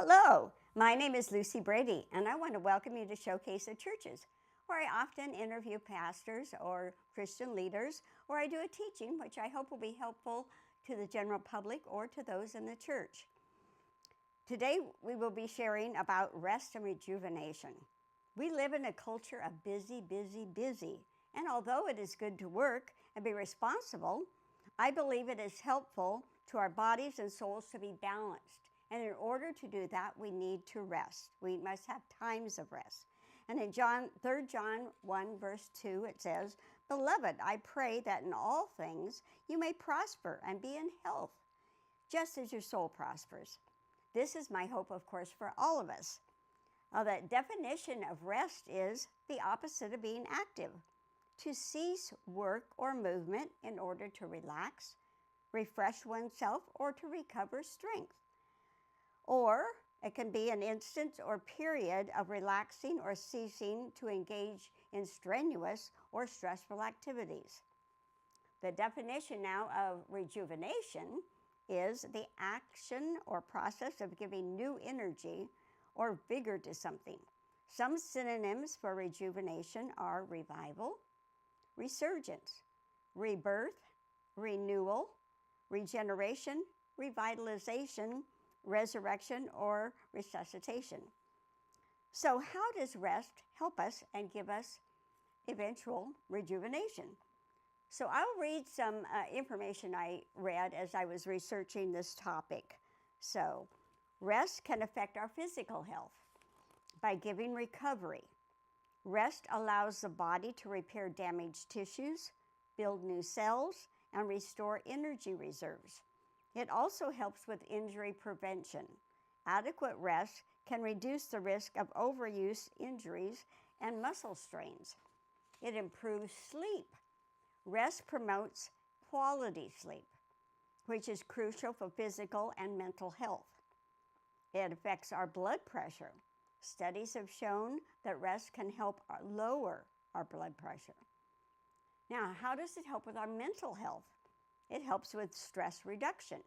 Hello, my name is Lucy Brady, and I want to welcome you to Showcase of Churches, where I often interview pastors or Christian leaders, or I do a teaching which I hope will be helpful to the general public or to those in the church. Today, we will be sharing about rest and rejuvenation. We live in a culture of busy, busy, busy, and although it is good to work and be responsible, I believe it is helpful to our bodies and souls to be balanced. And in order to do that, we need to rest. We must have times of rest. And in 3 John 1, verse 2, it says, "Beloved, I pray that in all things you may prosper and be in health, just as your soul prospers." This is my hope, of course, for all of us. The definition of rest is the opposite of being active. To cease work or movement in order to relax, refresh oneself, or to recover strength. Or it can be an instance or period of relaxing or ceasing to engage in strenuous or stressful activities. The definition now of rejuvenation is the action or process of giving new energy or vigor to something. Some synonyms for rejuvenation are revival, resurgence, rebirth, renewal, regeneration, revitalization, resurrection, or resuscitation. So how does rest help us and give us eventual rejuvenation? So I'll read some information I read as I was researching this topic. So rest can affect our physical health by giving recovery. Rest allows the body to repair damaged tissues, build new cells, and restore energy reserves. It also helps with injury prevention. Adequate rest can reduce the risk of overuse injuries and muscle strains. It improves sleep. Rest promotes quality sleep, which is crucial for physical and mental health. It affects our blood pressure. Studies have shown that rest can help lower our blood pressure. Now, how does it help with our mental health? It helps with stress reduction.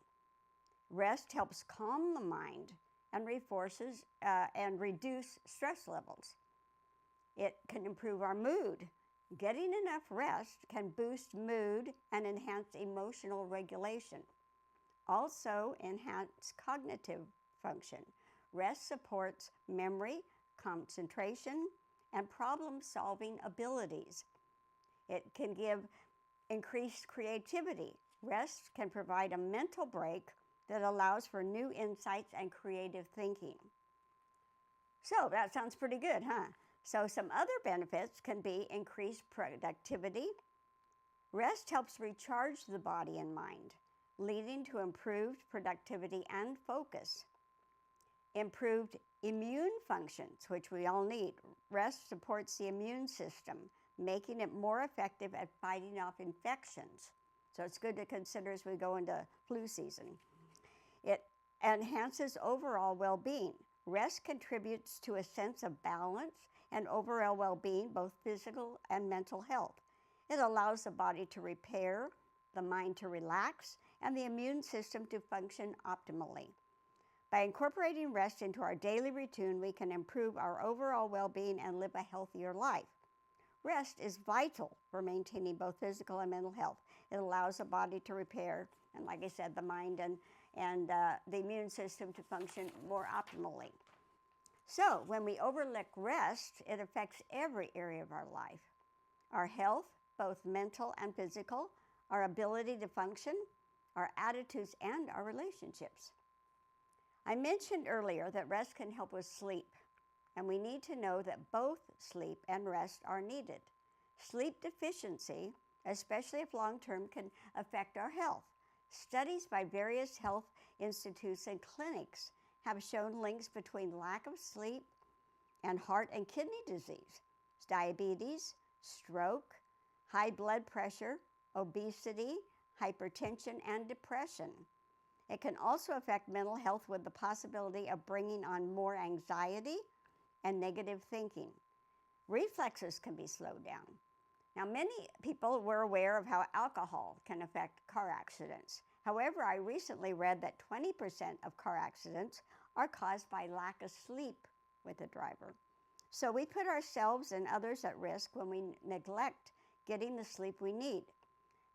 Rest helps calm the mind and and reduce stress levels. It can improve our mood. Getting enough rest can boost mood and enhance emotional regulation. Also enhance cognitive function. Rest supports memory, concentration, and problem-solving abilities. It can give increased creativity. Rest can provide a mental break that allows for new insights and creative thinking. So that sounds pretty good, huh? So some other benefits can be increased productivity. Rest helps recharge the body and mind, leading to improved productivity and focus. Improved immune functions, which we all need. Rest supports the immune system, making it more effective at fighting off infections. So it's good to consider as we go into flu season. It enhances overall well-being. Rest contributes to a sense of balance and overall well-being, both physical and mental health. It allows the body to repair, the mind to relax, and the immune system to function optimally. By incorporating rest into our daily routine, we can improve our overall well-being and live a healthier life. Rest is vital for maintaining both physical and mental health. It allows the body to repair, and like I said, the mind and the immune system to function more optimally. So when we overlook rest, it affects every area of our life. Our health, both mental and physical, our ability to function, our attitudes, and our relationships. I mentioned earlier that rest can help with sleep, and we need to know that both sleep and rest are needed. Sleep deficiency, especially if long-term, can affect our health. Studies by various health institutes and clinics have shown links between lack of sleep and heart and kidney disease, diabetes, stroke, high blood pressure, obesity, hypertension, and depression. It can also affect mental health with the possibility of bringing on more anxiety and negative thinking. Reflexes can be slowed down. Now, many people were aware of how alcohol can affect car accidents. However, I recently read that 20% of car accidents are caused by lack of sleep with the driver. So we put ourselves and others at risk when we neglect getting the sleep we need.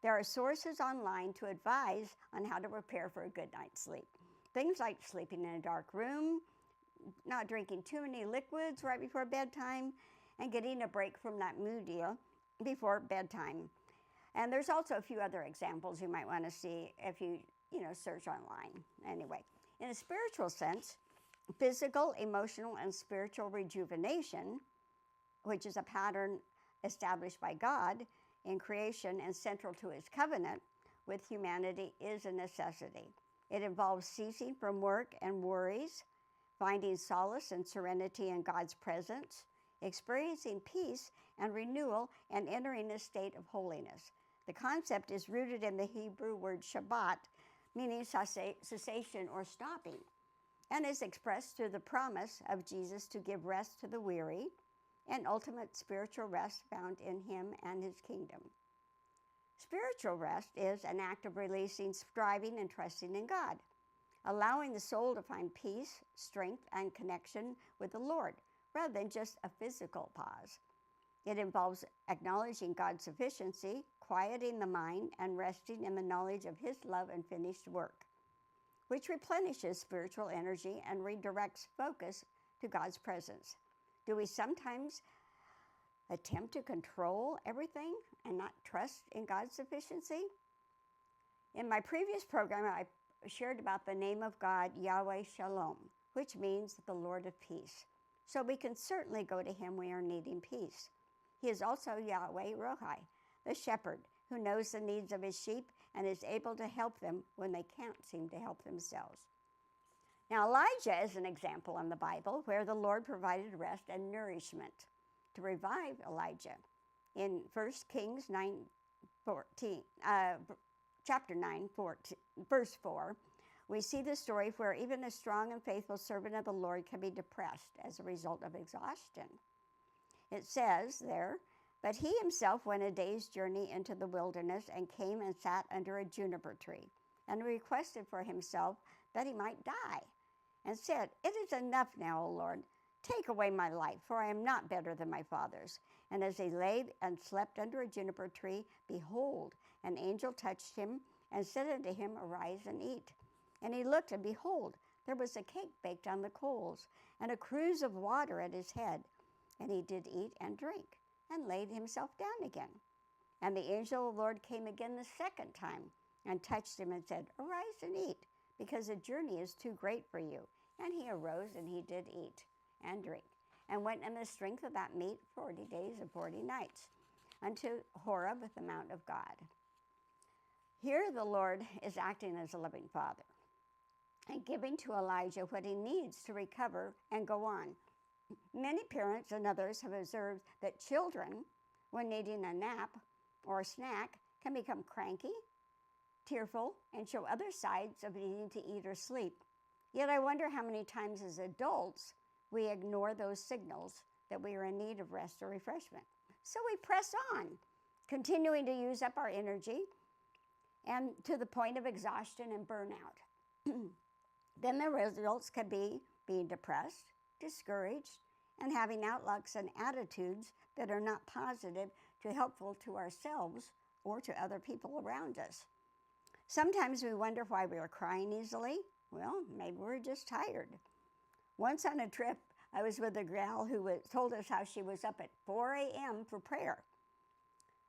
There are sources online to advise on how to prepare for a good night's sleep. Things like sleeping in a dark room, not drinking too many liquids right before bedtime, and getting a break from that media before bedtime. And there's also a few other examples you might want to see if you search online. Anyway, in a spiritual sense, physical, emotional, and spiritual rejuvenation, which is a pattern established by God in creation and central to his covenant with humanity, is a necessity. It involves ceasing from work and worries, finding solace and serenity in God's presence, experiencing peace and renewal, and entering a state of holiness. The concept is rooted in the Hebrew word Shabbat, meaning cessation or stopping, and is expressed through the promise of Jesus to give rest to the weary and ultimate spiritual rest found in him and his kingdom. Spiritual rest is an act of releasing, striving, and trusting in God, allowing the soul to find peace, strength, and connection with the Lord, rather than just a physical pause. It involves acknowledging God's sufficiency, quieting the mind, and resting in the knowledge of his love and finished work, which replenishes spiritual energy and redirects focus to God's presence. Do we sometimes attempt to control everything and not trust in God's sufficiency? In my previous program, I shared about the name of God, Yahweh Shalom, which means the Lord of Peace. So we can certainly go to him when we are needing peace. He is also Yahweh Rohi, the shepherd, who knows the needs of his sheep and is able to help them when they can't seem to help themselves. Now, Elijah is an example in the Bible where the Lord provided rest and nourishment to revive Elijah. In 1 Kings 9:14, chapter 9, verse 4, we see the story where even a strong and faithful servant of the Lord can be depressed as a result of exhaustion. It says there, "But he himself went a day's journey into the wilderness and came and sat under a juniper tree and requested for himself that he might die and said, 'It is enough now, O Lord. Take away my life, for I am not better than my fathers.' And as he lay and slept under a juniper tree, behold, an angel touched him and said unto him, 'Arise and eat.' And he looked, and behold, there was a cake baked on the coals, and a cruse of water at his head. And he did eat and drink, and laid himself down again. And the angel of the Lord came again the second time, and touched him and said, 'Arise and eat, because the journey is too great for you.' And he arose, and he did eat and drink, and went in the strength of that meat 40 days and 40 nights, unto Horeb, the mount of God." Here the Lord is acting as a loving father and giving to Elijah what he needs to recover and go on. Many parents and others have observed that children, when needing a nap or a snack, can become cranky, tearful, and show other sides of needing to eat or sleep. Yet I wonder how many times as adults we ignore those signals that we are in need of rest or refreshment. So we press on, continuing to use up our energy and to the point of exhaustion and burnout. Then the results could be being depressed, discouraged, and having outlooks and attitudes that are not positive to helpful to ourselves or to other people around us. Sometimes we wonder why we are crying easily. Well, maybe we're just tired. Once on a trip, I was with a gal who told us how she was up at 4 a.m. for prayer.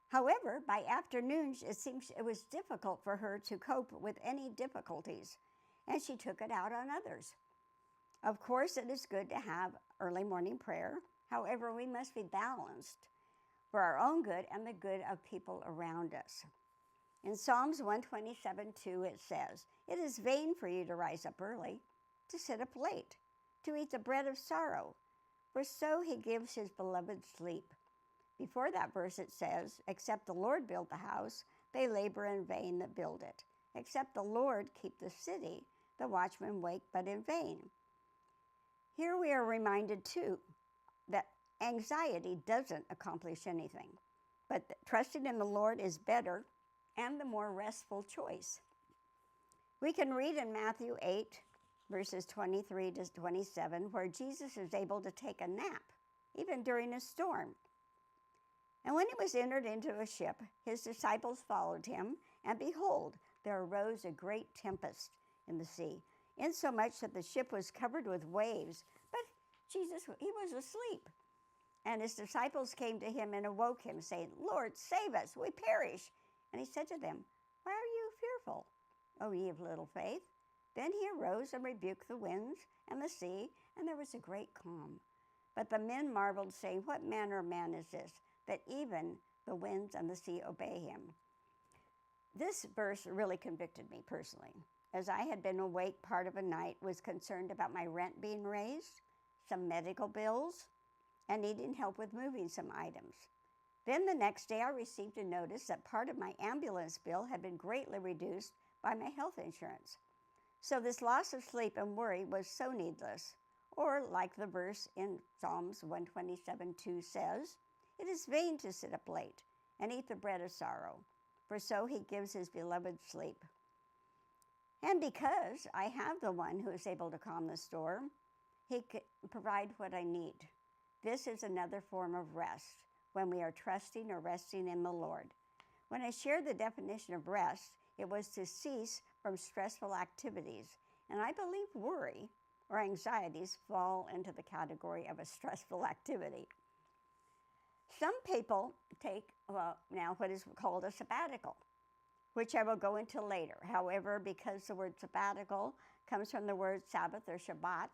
However, by afternoon, it seems it was difficult for her to cope with any difficulties, and she took it out on others. Of course, it is good to have early morning prayer. However, we must be balanced for our own good and the good of people around us. In Psalms 127:2, it says, "It is vain for you to rise up early, to sit up late, to eat the bread of sorrow, for so he gives his beloved sleep." Before that verse it says, "Except the Lord build the house, they labor in vain that build it. Except the Lord keep the city, the watchmen wake but in vain." Here we are reminded too that anxiety doesn't accomplish anything, but that trusting in the Lord is better and the more restful choice. We can read in Matthew 8, verses 23 to 27, where Jesus is able to take a nap, even during a storm. And when he was entered into a ship, his disciples followed him, and behold, there arose a great tempest in the sea, insomuch that the ship was covered with waves. But Jesus, he was asleep. And his disciples came to him and awoke him, saying, Lord, save us, we perish. And he said to them, why are you fearful, O ye of little faith? Then he arose and rebuked the winds and the sea, and there was a great calm. But the men marveled, saying, what manner of man is this, that even the winds and the sea obey him? This verse really convicted me personally, as I had been awake part of a night, was concerned about my rent being raised, some medical bills, and needing help with moving some items. Then the next day I received a notice that part of my ambulance bill had been greatly reduced by my health insurance. So this loss of sleep and worry was so needless. Or like the verse in Psalms 127:2 says, it is vain to sit up late and eat the bread of sorrow, for so he gives his beloved sleep. And because I have the one who is able to calm the storm, he can provide what I need. This is another form of rest, when we are trusting or resting in the Lord. When I shared the definition of rest, it was to cease from stressful activities. And I believe worry or anxieties fall into the category of a stressful activity. Some people take, now what is called a sabbatical, which I will go into later. However, because the word sabbatical comes from the word Sabbath or Shabbat,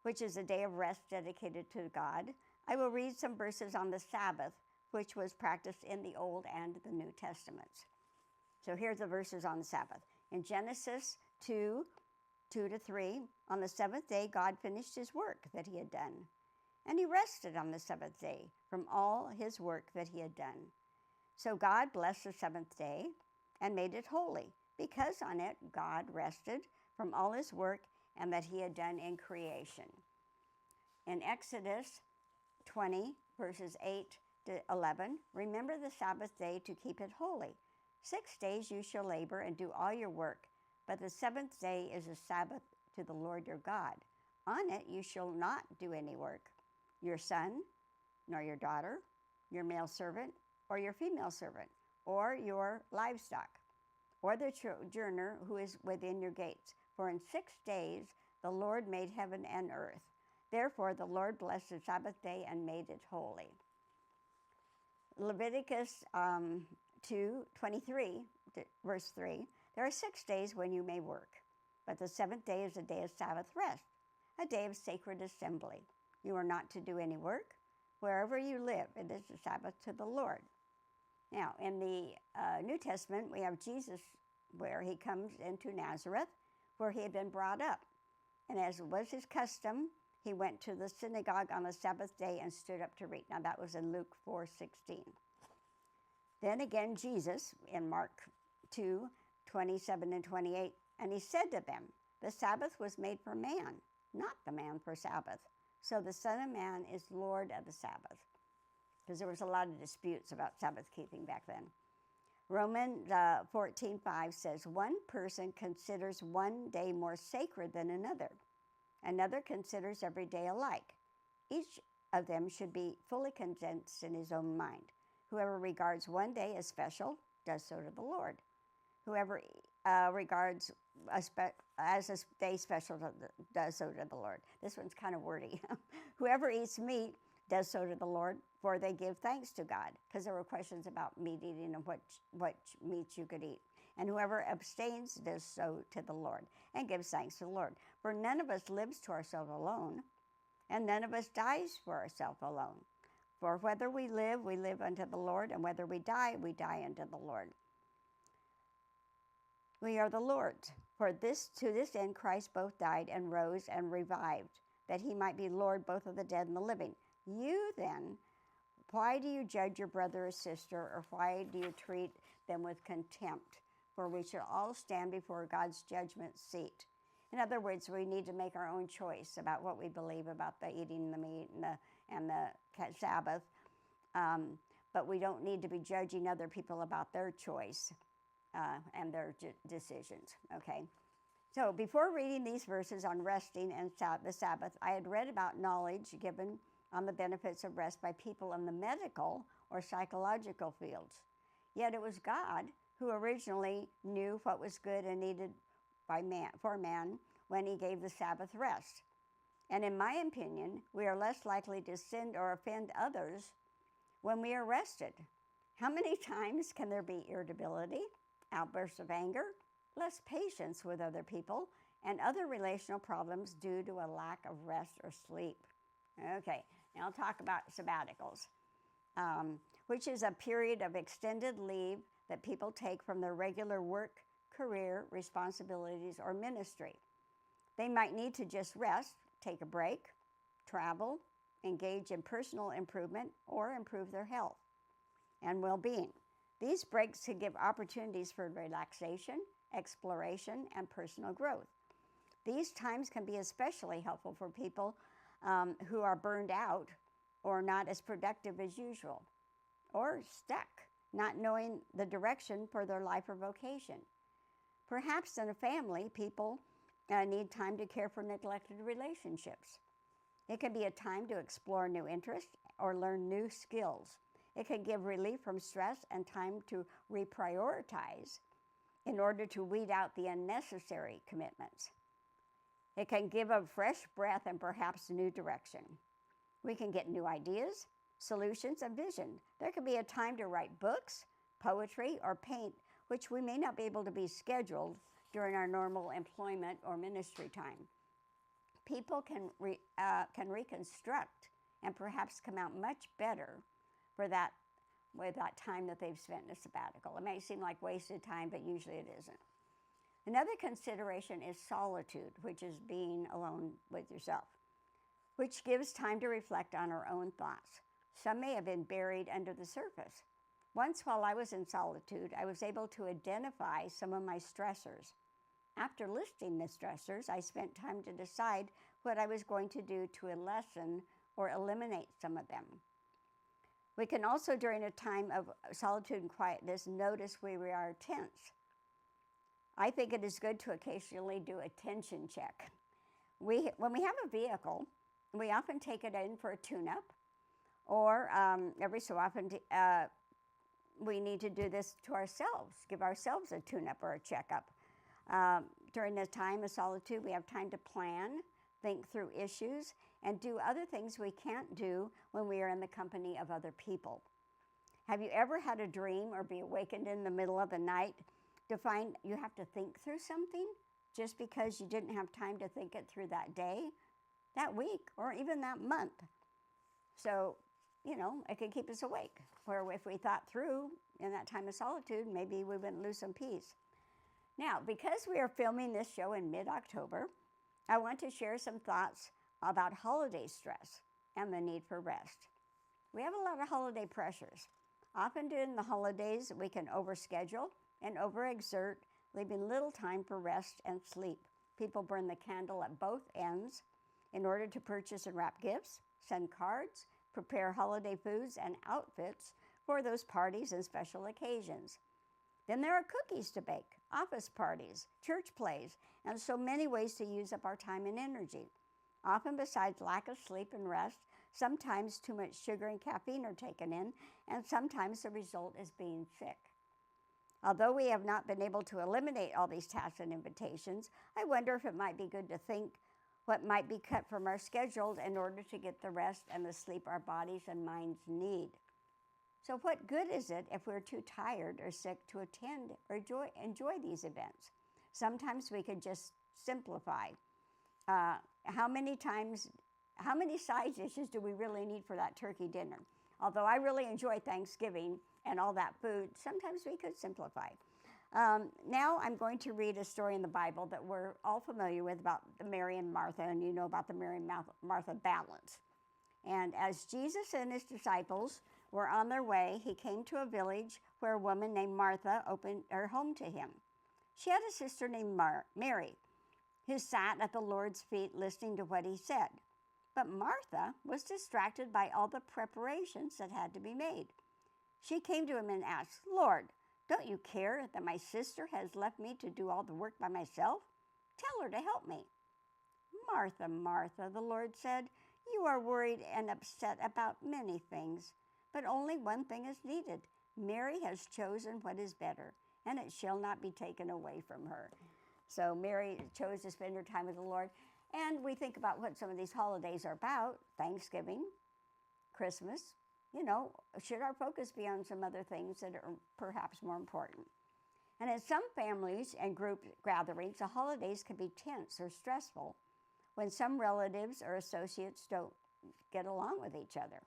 which is a day of rest dedicated to God, I will read some verses on the Sabbath, which was practiced in the Old and the New Testaments. So here's the verses on the Sabbath. In Genesis 2:2-3, on the seventh day, God finished his work that he had done. And he rested on the seventh day from all his work that he had done. So God blessed the seventh day and made it holy, because on it God rested from all his work and that he had done in creation. In Exodus 20, verses 8-11, remember the Sabbath day to keep it holy. 6 days you shall labor and do all your work, but the seventh day is a Sabbath to the Lord your God. On it you shall not do any work, your son, nor your daughter, your male servant, or your female servant, or your livestock, or the sojourner who is within your gates. For in 6 days the Lord made heaven and earth. Therefore the Lord blessed the Sabbath day and made it holy. Leviticus 2:23, verse 3, there are 6 days when you may work, but the seventh day is a day of Sabbath rest, a day of sacred assembly. You are not to do any work. Wherever you live, it is the Sabbath to the Lord. Now, in the New Testament, we have Jesus where he comes into Nazareth, where he had been brought up. And as was his custom, he went to the synagogue on the Sabbath day and stood up to read. Now, that was in Luke 4:16. Then again, Jesus, in Mark 2:27-28, and he said to them, the Sabbath was made for man, not the man for Sabbath. So the Son of Man is Lord of the Sabbath. Because there was a lot of disputes about Sabbath keeping back then. Romans 14:5 says, one person considers one day more sacred than another. Another considers every day alike. Each of them should be fully condensed in his own mind. Whoever regards one day as special does so to the Lord. Whoever regards as a day special does so to the Lord. This one's kind of wordy. Whoever eats meat does so to the Lord, for they give thanks to God. Because there were questions about meat eating and what meats you could eat. And whoever abstains does so to the Lord and gives thanks to the Lord. For none of us lives to ourselves alone, and none of us dies for ourselves alone. For whether we live unto the Lord, and whether we die unto the Lord. We are the Lord's. For to this end Christ both died and rose and revived, that he might be Lord both of the dead and the living. You then, why do you judge your brother or sister, or why do you treat them with contempt? For we shall all stand before God's judgment seat. In other words, we need to make our own choice about what we believe about the eating the meat and the Sabbath. But we don't need to be judging other people about their choice and their decisions, okay? So before reading these verses on resting and the Sabbath, I had read about knowledge given on the benefits of rest by people in the medical or psychological fields. Yet it was God who originally knew what was good and needed for man when he gave the Sabbath rest. And in my opinion, we are less likely to sin or offend others when we are rested. How many times can there be irritability, outbursts of anger, less patience with other people, and other relational problems due to a lack of rest or sleep? Okay, now I'll talk about sabbaticals, which is a period of extended leave that people take from their regular work, career, responsibilities, or ministry. They might need to just rest, take a break, travel, engage in personal improvement, or improve their health and well-being. These breaks can give opportunities for relaxation, exploration, and personal growth. These times can be especially helpful for people who are burned out or not as productive as usual, or stuck, not knowing the direction for their life or vocation. Perhaps in a family, people need time to care for neglected relationships. It can be a time to explore new interests or learn new skills. It can give relief from stress and time to reprioritize in order to weed out the unnecessary commitments. It can give a fresh breath and perhaps new direction. We can get new ideas, solutions, and vision. There can be a time to write books, poetry, or paint, which we may not be able to be scheduled during our normal employment or ministry time. People can reconstruct and perhaps come out much better with that time that they've spent in a sabbatical. It may seem like wasted time, but usually it isn't. Another consideration is solitude, which is being alone with yourself, which gives time to reflect on our own thoughts. Some may have been buried under the surface. Once while I was in solitude, I was able to identify some of my stressors. After listing the stressors, I spent time to decide what I was going to do to lessen or eliminate some of them. We can also, during a time of solitude and quietness, notice where we are tense. I think it is good to occasionally do a tension check. When we have a vehicle, we often take it in for a tune-up, or every so often we need to do this to ourselves, give ourselves a tune-up or a checkup. During this time of solitude, we have time to plan, think through issues, and do other things we can't do when we are in the company of other people. Have you ever had a dream or be awakened in the middle of the night to find you have to think through something just because you didn't have time to think it through that day, that week, or even that month? So, it can keep us awake, where if we thought through in that time of solitude, maybe we wouldn't lose some peace. Now, because we are filming this show in mid-October, I want to share some thoughts about holiday stress and the need for rest. We have a lot of holiday pressures. Often during the holidays, we can overschedule and overexert, leaving little time for rest and sleep. People burn the candle at both ends in order to purchase and wrap gifts, send cards, prepare holiday foods and outfits for those parties and special occasions. Then there are cookies to bake, office parties, church plays, and so many ways to use up our time and energy. Often, besides lack of sleep and rest, sometimes too much sugar and caffeine are taken in, and sometimes the result is being sick. Although we have not been able to eliminate all these tasks and invitations, I wonder if it might be good to think what might be cut from our schedules in order to get the rest and the sleep our bodies and minds need. So what good is it if we're too tired or sick to attend or enjoy these events? Sometimes we could just simplify. How many side dishes do we really need for that turkey dinner? Although I really enjoy Thanksgiving and all that food, sometimes we could simplify. Now I'm going to read a story in the Bible that we're all familiar with about Mary and Martha, and you know about the Mary and Martha balance. And as Jesus and his disciples were on their way, he came to a village where a woman named Martha opened her home to him. She had a sister named Mary, who sat at the Lord's feet listening to what he said. But Martha was distracted by all the preparations that had to be made. She came to him and asked, "Lord, don't you care that my sister has left me to do all the work by myself? Tell her to help me." "Martha, Martha," the Lord said, "you are worried and upset about many things, but only one thing is needed. Mary has chosen what is better, and it shall not be taken away from her." So Mary chose to spend her time with the Lord. And we think about what some of these holidays are about: Thanksgiving, Christmas. Should our focus be on some other things that are perhaps more important? And in some families and group gatherings, the holidays can be tense or stressful when some relatives or associates don't get along with each other.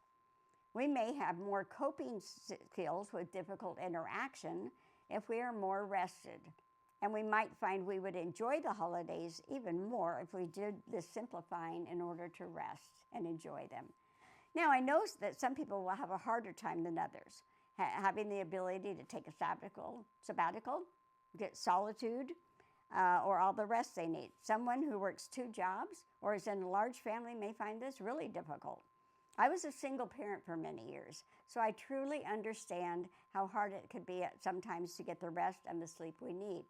We may have more coping skills with difficult interaction if we are more rested. And we might find we would enjoy the holidays even more if we did this simplifying in order to rest and enjoy them. Now, I know that some people will have a harder time than others, having the ability to take a sabbatical, get solitude, or all the rest they need. Someone who works 2 jobs or is in a large family may find this really difficult. I was a single parent for many years, so I truly understand how hard it could be sometimes to get the rest and the sleep we need.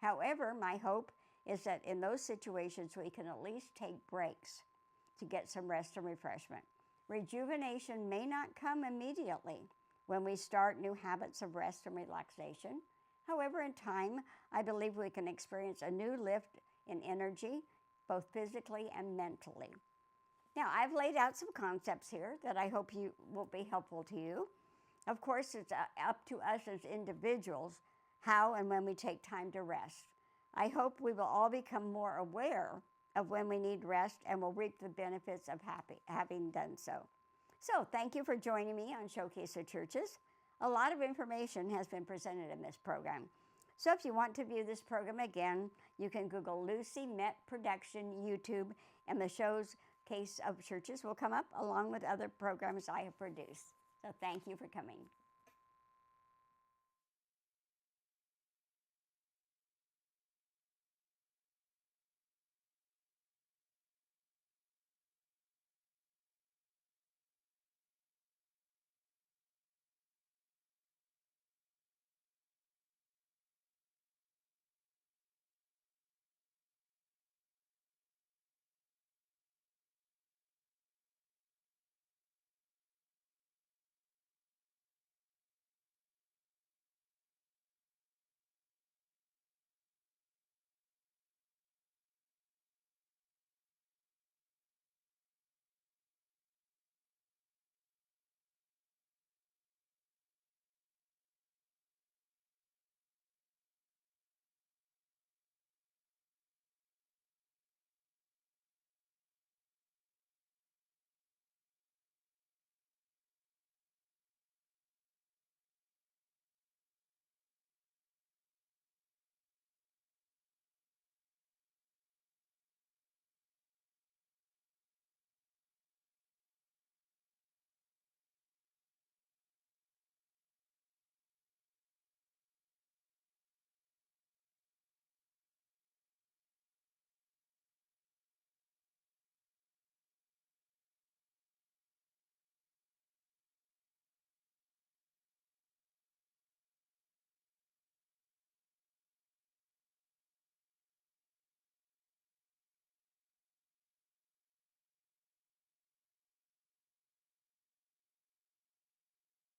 However, my hope is that in those situations we can at least take breaks to get some rest and refreshment. Rejuvenation may not come immediately when we start new habits of rest and relaxation. However, in time, I believe we can experience a new lift in energy, both physically and mentally. Now, I've laid out some concepts here that I hope will be helpful to you. Of course, it's up to us as individuals how and when we take time to rest. I hope we will all become more aware of when we need rest and will reap the benefits of having done so. So, thank you for joining me on Showcase of Churches. A lot of information has been presented in this program. So if you want to view this program again, you can Google Lucy Met Production YouTube, and the Showcase of Churches will come up along with other programs I have produced. So thank you for coming.